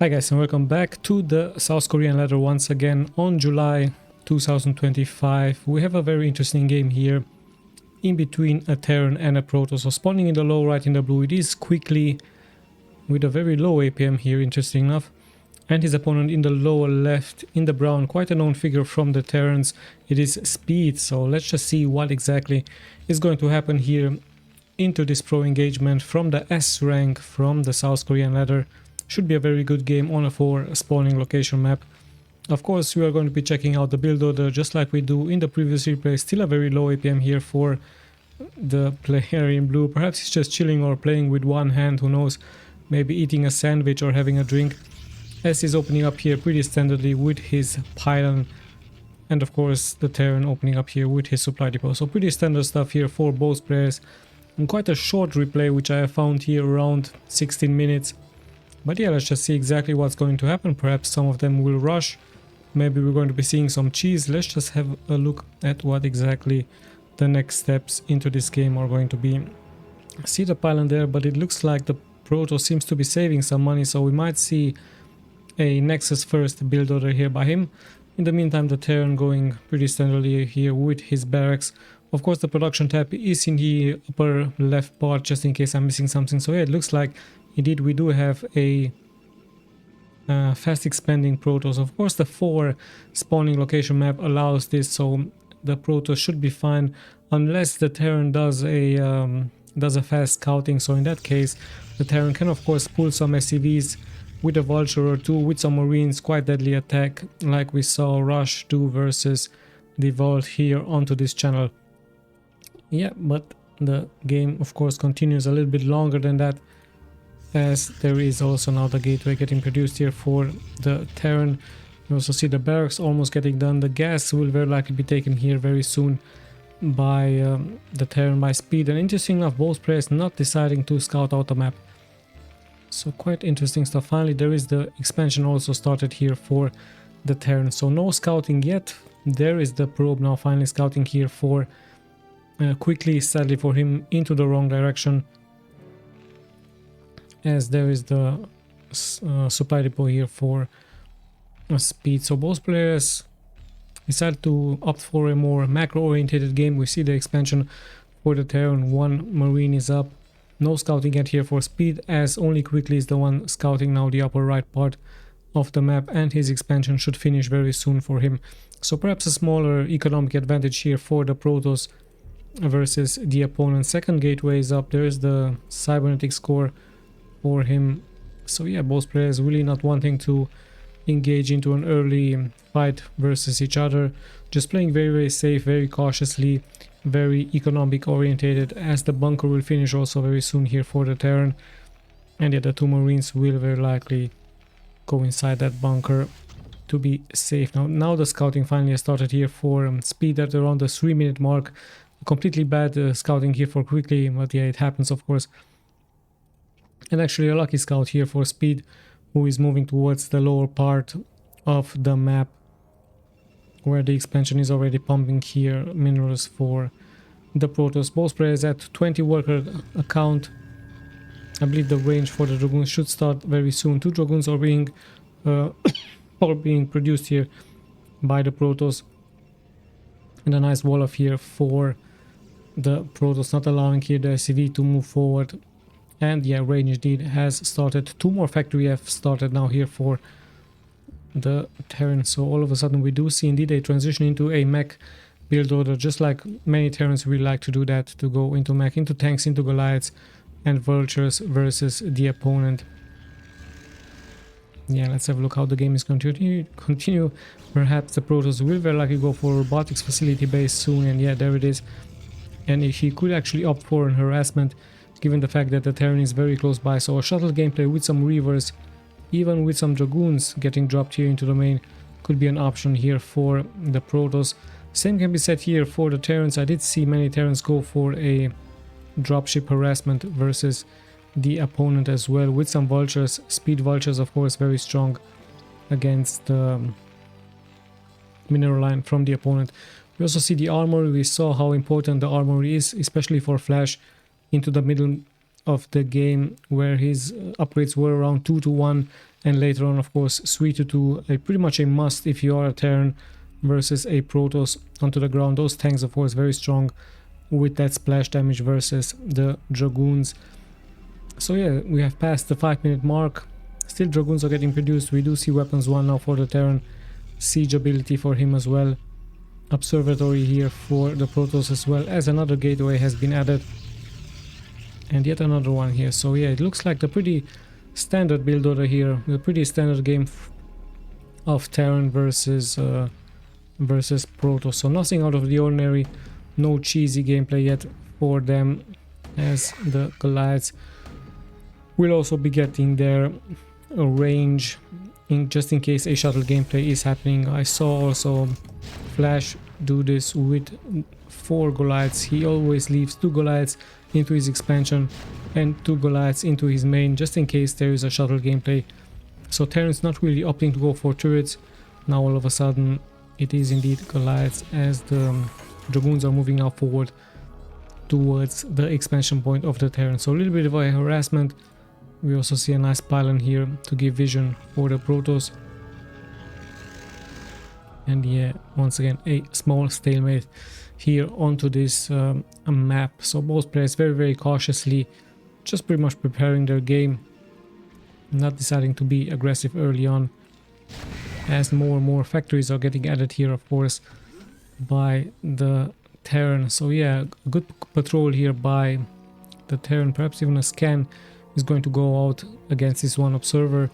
Hi guys and welcome back to the South Korean ladder once again on July 2025. We have a very interesting game here in between a Terran and a Protoss. So spawning in the low right in the blue, it is quickly with a very low APM here, interesting enough. And his opponent in the lower left in the brown, quite a known figure from the Terrans, it is Speed. So let's just see what exactly is going to happen here into this pro engagement from the S rank from the South Korean ladder. Should be a very good game on a 4 spawning location map. Of course, we are going to be checking out the build order just like we do in the previous replay. Still a very low APM here for the player in blue. Perhaps he's just chilling or playing with one hand, who knows. Maybe eating a sandwich or having a drink. S is opening up here pretty standardly with his pylon. And of course the Terran opening up here with his supply depot. So pretty standard stuff here for both players. And quite a short replay which I have found here around 16 minutes. But yeah, let's just see exactly what's going to happen. Perhaps some of them will rush. Maybe we're going to be seeing some cheese. Let's just have a look at what exactly the next steps into this game are going to be. I see the pylon there, but it looks like the Protoss seems to be saving some money. So we might see a Nexus first build order here by him. In the meantime, the Terran going pretty standardly here with his barracks. Of course, the production tab is in the upper left part, just in case I'm missing something. So yeah, it looks like indeed we do have a fast expanding Protoss. Of course, the 4 spawning location map allows this, so the Protoss should be fine unless the Terran does a fast scouting. So in that case, the Terran can of course pull some SCVs with a Vulture or 2 with some Marines, quite deadly attack like we saw Rush do versus the Vault here onto this channel. Yeah, but the game of course continues a little bit longer than that, as there is also now the gateway getting produced here for the Terran. You also see the barracks almost getting done. The gas will very likely be taken here very soon by the Terran by Speed. And interesting enough, both players not deciding to scout out the map. So quite interesting stuff. Finally, there is the expansion also started here for the Terran. So no scouting yet. There is the probe now finally scouting here for quickly, sadly for him, into the wrong direction, as there is the supply depot here for Speed. So both players decide to opt for a more macro oriented game. We see the expansion for the Terran. 1 Marine is up. No scouting yet here for Speed, as only quickly is the one scouting now the upper right part of the map, and his expansion should finish very soon for him. So perhaps a smaller economic advantage here for the Protoss versus the opponent. Second gateway is up. There is the cybernetic score for him. So yeah, both players really not wanting to engage into an early fight versus each other, just playing very safe, very cautiously, very economic orientated, as the bunker will finish also very soon here for the Terran. And yeah, the 2 Marines will very likely go inside that bunker to be safe. Now the scouting finally has started here for Speed at around the 3-minute mark. Completely bad scouting here for quickly, but yeah, it happens of course. And actually a lucky scout here for Speed, who is moving towards the lower part of the map, where the expansion is already pumping here minerals for the Protoss. Both players at 20 worker account. I believe the range for the Dragoons should start very soon. 2 Dragoons are being produced here by the Protoss. And a nice wall of here for the Protoss, not allowing here the SCV to move forward. And yeah, range indeed has started. 2 more factory have started now here for the Terran. So all of a sudden we do see indeed a transition into a mech build order, just like many Terrans really like to do that, to go into mech, into tanks, into Goliaths and Vultures versus the opponent. Yeah, let's have a look how the game is going to continue. Perhaps the Protoss will very likely go for robotics facility base soon, and yeah, there it is. And if he could actually opt for an harassment, given the fact that the Terran is very close by. So a shuttle gameplay with some Reavers, even with some Dragoons getting dropped here into the main, could be an option here for the Protoss. Same can be said here for the Terrans. I did see many Terrans go for a dropship harassment versus the opponent as well, with some Vultures. Speed Vultures of course very strong against the mineral line from the opponent. We also see the armory. We saw how important the armory is, especially for Flash into the middle of the game, where his upgrades were around 2 to 1 And later on, of course, 3-2, pretty much a must if you are a Terran versus a Protoss onto the ground. Those tanks, of course, very strong with that splash damage versus the Dragoons. So yeah, we have passed the 5-minute mark. Still Dragoons are getting produced. We do see weapons 1 now for the Terran. Siege ability for him as well. Observatory here for the Protoss as well, as another gateway has been added. And yet another one here. So yeah, it looks like the pretty standard build order here. The pretty standard game of Terran versus Protoss. So nothing out of the ordinary. No cheesy gameplay yet for them, as the Goliaths will also be getting their range just in case a shuttle gameplay is happening. I saw also Flash do this with 4 Goliaths. He always leaves 2 Goliaths into his expansion and 2 Goliaths into his main, just in case there is a shuttle gameplay. So Terran's not really opting to go for turrets. Now all of a sudden it is indeed Goliaths, as the Dragoons are moving now forward towards the expansion point of the Terran. So a little bit of a harassment. We also see a nice pylon here to give vision for the Protoss. And yeah, once again a small stalemate here onto this map. So both players very cautiously, just pretty much preparing their game, not deciding to be aggressive early on, as more and more factories are getting added here, of course, by the Terran. So yeah, a good patrol here by the Terran. Perhaps even a scan is going to go out against this one observer.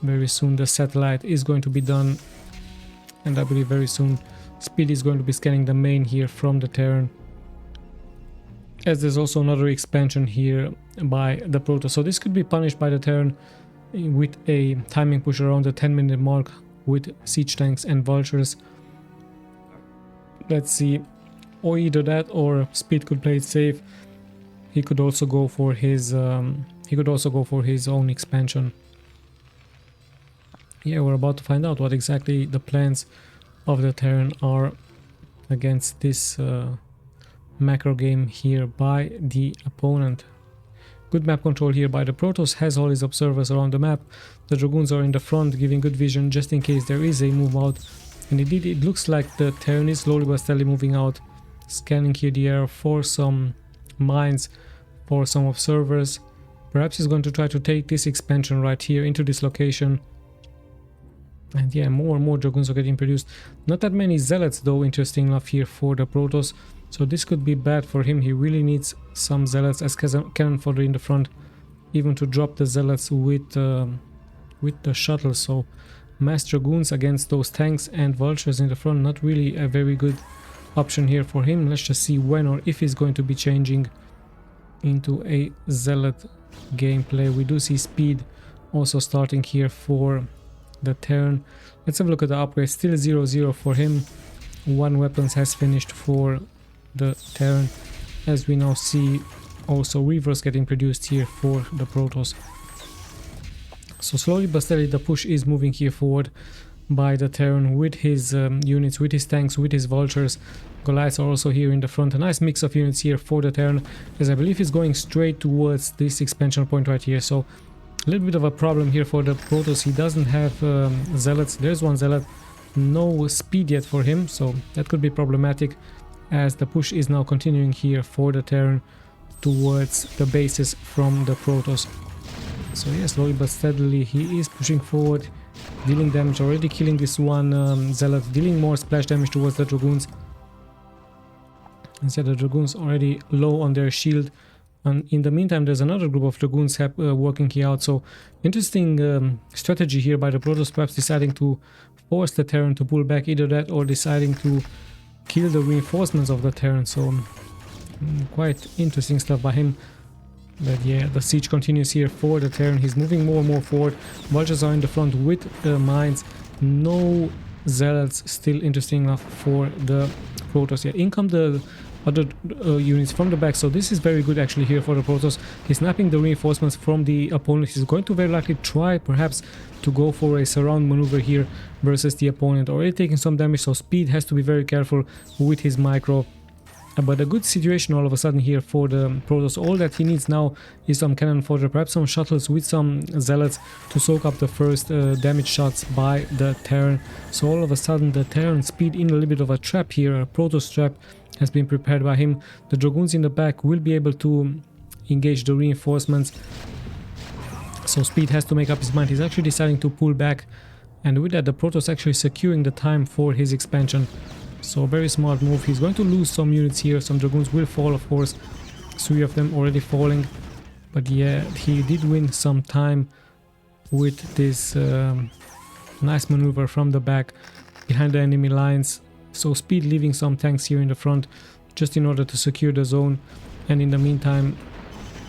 Very soon the satellite is going to be done, and I believe very soon Speed is going to be scanning the main here from the Terran, as there's also another expansion here by the Protoss. So this could be punished by the Terran with a timing push around the 10-minute mark with siege tanks and vultures. Let's see, or either that or Speed could play it safe. He could also go for his own expansion. Yeah, we're about to find out what exactly the plans of the Terran are against this macro game here by the opponent. Good map control here by the Protoss, has all his observers around the map. The Dragoons are in the front, giving good vision just in case there is a move out. And indeed, it looks like the Terran is slowly but steadily moving out, scanning here the air for some mines, for some observers. Perhaps he's going to try to take this expansion right here into this location. And yeah, more and more Dragoons are getting produced. Not that many Zealots though, interesting enough, here for the Protoss. So this could be bad for him. He really needs some Zealots as cannon fodder in the front, even to drop the Zealots with the shuttle. So mass Dragoons against those tanks and vultures in the front, not really a very good option here for him. Let's just see when or if he's going to be changing into a Zealot gameplay. We do see Speed also starting here for the Terran. Let's have a look at the upgrades. Still 0-0 for him. 1 weapons has finished for the Terran, as we now see also reverse getting produced here for the Protoss. So slowly but steadily the push is moving here forward by the Terran with his units, with his tanks, with his vultures. Goliaths are also here in the front. A nice mix of units here for the Terran, as I believe he's going straight towards this expansion point right here. So a little bit of a problem here for the Protoss. He doesn't have Zealots. There's one Zealot. No speed yet for him, so that could be problematic, as the push is now continuing here for the Terran towards the bases from the Protoss. So yeah, slowly but steadily he is pushing forward, dealing damage, already killing this one Zealot, dealing more splash damage towards the Dragoons. Instead, the Dragoons already low on their shield. And in the meantime, there's another group of Dragoons working here out. So interesting strategy here by the Protoss, perhaps deciding to force the Terran to pull back, either that or deciding to kill the reinforcements of the Terran. So quite interesting stuff by him. But yeah, the siege continues here for the Terran. He's moving more and more forward. Vultures are in the front with mines. No Zealots, still interesting enough for the Protoss. Yeah, in come the other units from the back. So this is very good actually here for the Protoss. He's snapping the reinforcements from the opponent. He's going to very likely try perhaps to go for a surround maneuver here versus the opponent. Already taking some damage, so Speed has to be very careful with his micro. But a good situation all of a sudden here for the Protoss. All that he needs now is some cannon fodder, perhaps some shuttles with some zealots to soak up the first damage shots by the Terran. So all of a sudden the Terran speed in a little bit of a trap here, a Protoss trap has been prepared by him. The Dragoons in the back will be able to engage the reinforcements. So speed has to make up his mind. He's actually deciding to pull back, and with that the Protoss actually securing the time for his expansion. So very smart move. He's going to lose some units here. Some Dragoons will fall, of course. 3 of them already falling. But yeah, he did win some time with this nice maneuver from the back behind the enemy lines. So speed leaving some tanks here in the front just in order to secure the zone. And in the meantime,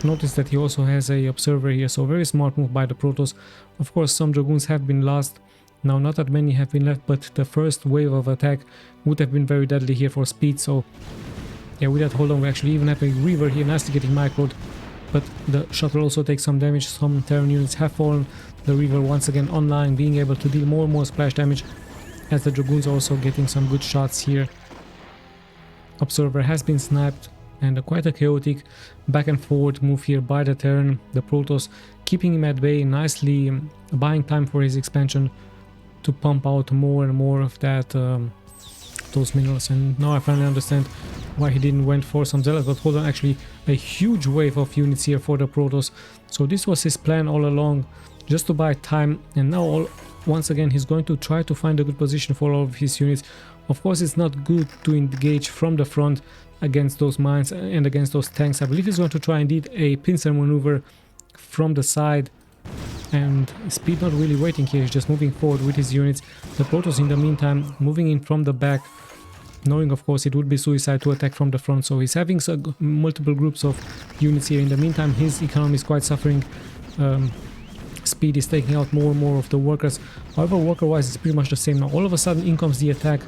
notice that he also has a observer here. So very smart move by the Protoss. Of course, some Dragoons have been lost. Now not that many have been left, but the first wave of attack would have been very deadly here for speed. So yeah, with that hold on, we actually even have a Reaver here, nicely getting microed. But the shuttle also takes some damage. Some Terran units have fallen. The Reaver once again online, being able to deal more and more splash damage, as the Dragoons also getting some good shots here. Observer has been sniped, and quite a chaotic back and forward move here by the Terran. The Protoss keeping him at bay, nicely buying time for his expansion to pump out more and more of that those minerals. And now I finally understand why he didn't went for some zealots. But hold on, actually a huge wave of units here for the Protoss. So this was his plan all along, just to buy time. And now once again he's going to try to find a good position for all of his units. Of course it's not good to engage from the front against those mines and against those tanks. I believe he's going to try indeed a pincer maneuver from the side. And speed not really waiting here, he's just moving forward with his units. The Protoss in the meantime moving in from the back, knowing of course it would be suicide to attack from the front. So he's having multiple groups of units here. In the meantime his economy is quite suffering. Speed is taking out more and more of the workers. However, worker wise it's pretty much the same. Now all of a sudden in comes the attack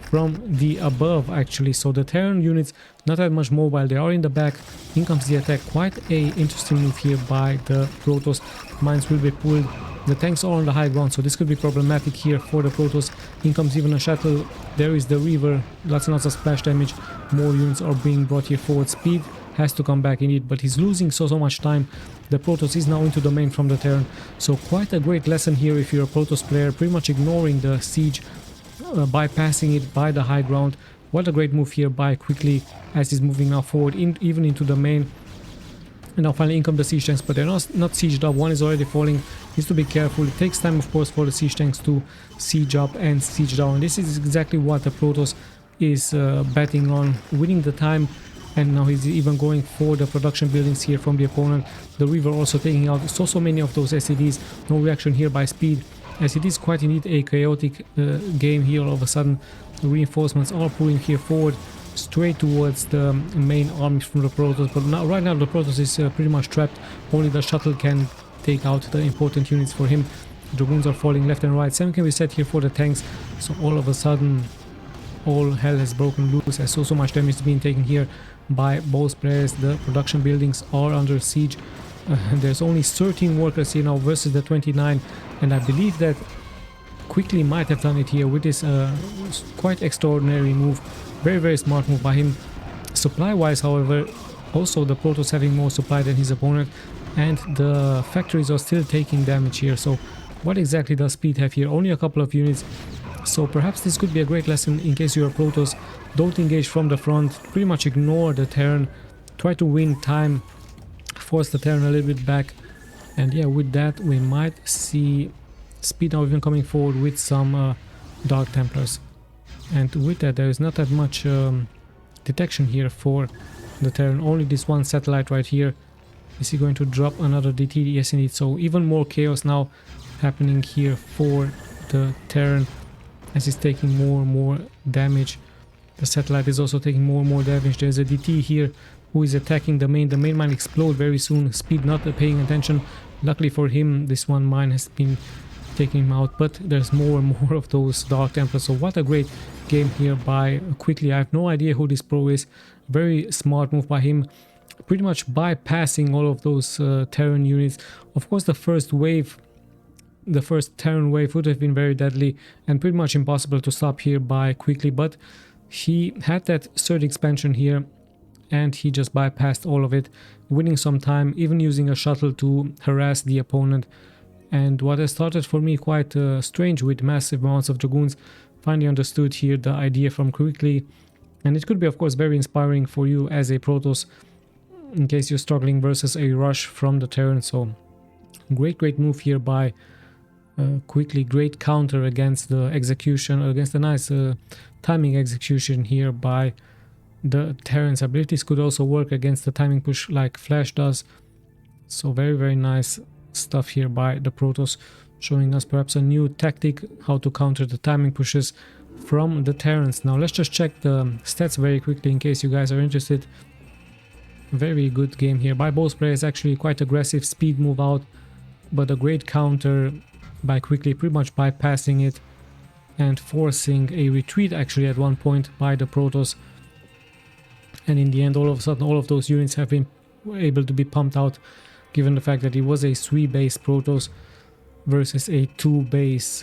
from the above actually. So the Terran units not that much mobile, they are in the back. In comes the attack. Quite a interesting move here by the Protoss. Mines will be pulled. The tanks are on the high ground, so this could be problematic here for the Protoss. In comes even a shuttle. There is the Reaver. Lots and lots of splash damage. More units are being brought here forward. Speed has to come back indeed, but he's losing so much time. The Protoss is now into the main from the Terran. So quite a great lesson here if you're a Protoss player, pretty much ignoring the siege, bypassing it by the high ground. What a great move here by Quickly as he's moving now forward, even into the main. And now finally in come the siege tanks, but they're not sieged up. One is already falling. Needs to be careful. It takes time of course for the siege tanks to siege up and siege down. And this is exactly what the Protoss is betting on, winning the time. And now he's even going for the production buildings here from the opponent. The Reaver also taking out so many of those SEDs. No reaction here by Speed, as it is quite indeed a chaotic game here. All of a sudden the reinforcements are pulling here forward straight towards the main army from the Protoss. But now, right now the Protoss is pretty much trapped. Only the shuttle can take out the important units for him. Dragoons are falling left and right. Same can be said here for the tanks. So all of a sudden all hell has broken loose, as so much damage is being taken here by both players. The production buildings are under siege. There's only 13 workers here now versus the 29, and I believe that Quickly might have done it here with this quite extraordinary move. Very smart move by him. Supply wise, however, also the Protoss having more supply than his opponent, and the factories are still taking damage here. So what exactly does Speed have here? Only a couple of units. So perhaps this could be a great lesson in case you're a Protoss. Don't engage from the front, pretty much ignore the Terran, try to win time, force the Terran a little bit back. And yeah, with that we might see Speed now even coming forward with some Dark Templars. And with that there is not that much detection here for the Terran, only this one satellite right here. Is he going to drop another DT? Yes indeed. So even more chaos now happening here for the Terran, as he's taking more and more damage. The satellite is also taking more and more damage. There's a DT here who is attacking the main. The main mine explode very soon. Speed not paying attention. Luckily for him, this one mine has been taking him out, but there's more and more of those Dark Templars. So what a great game here by Quickly. I have no idea who this pro is. Very smart move by him, pretty much bypassing all of those Terran units. Of course the first Terran wave would have been very deadly and pretty much impossible to stop here by Quickly, but He had that third expansion here and he just bypassed all of it, winning some time, even using a shuttle to harass the opponent. And what has started for me quite strange with massive amounts of Dragoons, finally understood here the idea from Quickly. And it could be, of course, very inspiring for you as a Protoss in case you're struggling versus a rush from the Terran. So great move here by Quickly. Great counter against the execution, against a nice timing execution here by the Terran's abilities. Could also work against the timing push like Flash does. So very nice stuff here by the Protoss, showing us perhaps a new tactic how to counter the timing pushes from the Terrans. Now let's just check the stats very quickly in case you guys are interested. Very good game here by both players, actually quite aggressive speed move out, but a great counter by Quickly, pretty much bypassing it and forcing a retreat actually at one point by the Protoss. And in the end, all of a sudden, all of those units have been able to be pumped out, given the fact that it was a 3-base Protoss versus a 2-base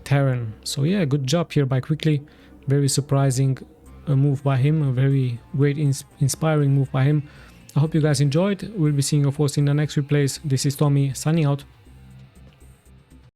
Terran. So yeah, good job here by Quickly. Very surprising move by him, a very great inspiring move by him. I hope you guys enjoyed. We'll be seeing you of course in the next replays. This is Tommy signing out.